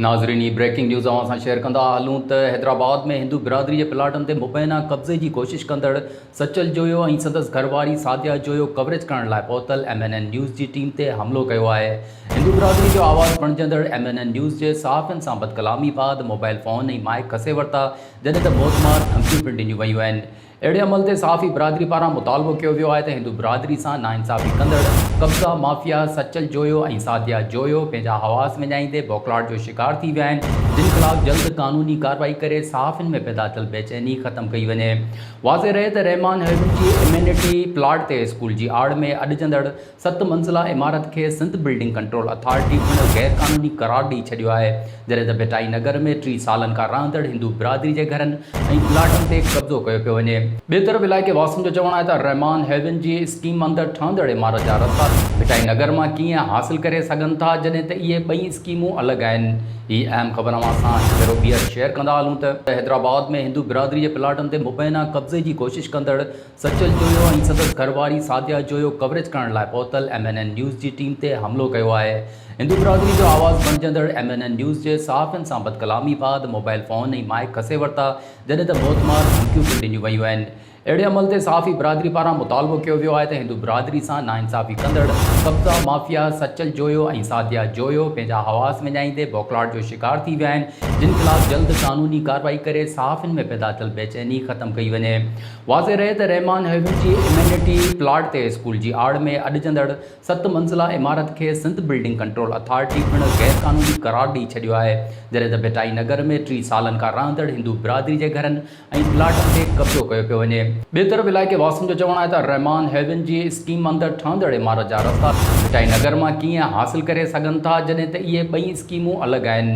नाज़रीन breaking news अवां share कंदा हलूं त हैदराबाद में हिंदू बिरादरी के प्लाटन ते मुबैना कब्ज़े की कोशिश कंदड़ सचल जोयो ऐं संदसि घरवारी सादिया जोयो कवरेज करण लाइ पहुतल MNN न्यूज़ की टीम ते हमलो कयो आहे। हिंदू बिरादरी जो आवाज़ बणजंदड़ MNN न्यूज़ के सहाफ़ियुनि सां बदकलामी बाद मोबाइल फ़ोन ऐं माइक खसे वरिता, जॾहिं त मौतमार धमकियूं पिणु ॾिनियूं वयूं आहिनि। अहिड़े अमल ते सहाफ़ी बिरादरी पारां मुतालबो कयो वियो आहे त हिंदू बिरादरी सां नाइंसाफ़ी कंदड़ कब्ज़ा माफ़िया सचल जोयो ऐं सादिया जोयो पंहिंजा हवास विञाईंदे बौखलाहट जो शिकार थी विया आहिनि, जिन ख़िलाफ़ जल्द कानूनी कार्रवाई करे सहाफ़ियुनि में पैदा थियल बेचैनी ख़त्म कई वञे। वाज़े रहे त रहमान हेवन जी इम्यूनिटी प्लाट ते स्कूल जी आड़ में अॾजंदड़ 7 मंज़िला इमारत खे सिंध बिल्डिंग कंट्रोल अथॉरिटी पिणु गैर क़ानूनी करार ॾेई छॾियो आहे, जॾहिं त भिटाई नगर में 3 सालनि खां रहंदड़ हिंदू बिरादरी जे घरनि ऐं प्लाटनि ते कब्ज़ो कयो पियो वञे। ॿिए तरफ़ इलाइक़े वासियुनि जो चवणु आहे त रहमान हेवन जी स्कीम अंदरि ठहंदड़ इमारत जा रस्ता भिटाई नगर मां कीअं हासिल करे सघनि था, जॾहिं त इहे ॿई स्कीमूं अलॻि आहिनि। ही अहम ख़बर अवां सां भेरो ॿीहर शेयर कंदा हलूं त हैदराबाद में हिंदू बिरादरी जे प्लाटनि ते मुबैना कब्ज़े की कोशिश कंदड़ सचल जोयो ऐं संदसि घरवारी सादिया जोयो कवरेज करण लाइ पहुतल MNN न्यूज़ की टीम ते हमलो कयो आहे। हिंदू बिरादरी जो आवाज़ बणजंदड़ MNN न्यूज़ के सहाफ़ियुनि सां बदकलामी बाद मोबाइल फ़ोन ऐं माइक खसे वरिता, जॾहिं त मौतमार धमकियूं पिणु ॾिनियूं वयूं आहिनि। अहिड़े अमल ते सहाफ़ी बिरादरी पारां मुतालबो कयो वियो आहे त हिंदू बिरादरी सां नाइंसाफ़ी कंदड़ कब्ज़ा माफ़िया सचल जोयो ऐं सादिया जोयो पंहिंजा हवास विञाईंदे बौखलाहट जो शिकार थी विया आहिनि, जिन ख़िलाफ़ जल्द कानूनी कार्रवाई करे सहाफ़ियुनि में पैदा थियल बेचैनी ख़त्म कई वञे। वाज़े रहे त रहमान हेवन जी इम्यूनिटी प्लाट ते स्कूल जी आड़ में अॾजंदड़ 7 मंज़िला इमारत खे सिंध बिल्डिंग कंट्रोल अथॉरिटी पिणु गैर क़ानूनी करार ॾेई छॾियो आहे, जॾहिं त भिटाई नगर में 3 सालनि खां रहंदड़ हिंदू बिरादरी जे घरनि ऐं प्लाटनि ते कब्ज़ो कयो पियो वञे। ॿिए तरफ़ इलाइक़े वासियुनि जो चवणु आहे त रहमान हेवन जी स्कीम अंदरि ठहंदड़ इमारत जा रस्ता भिटाई नगर मां कीअं हासिल करे सघनि था, जॾहिं त इहे ॿई स्कीमूं अलॻि आहिनि।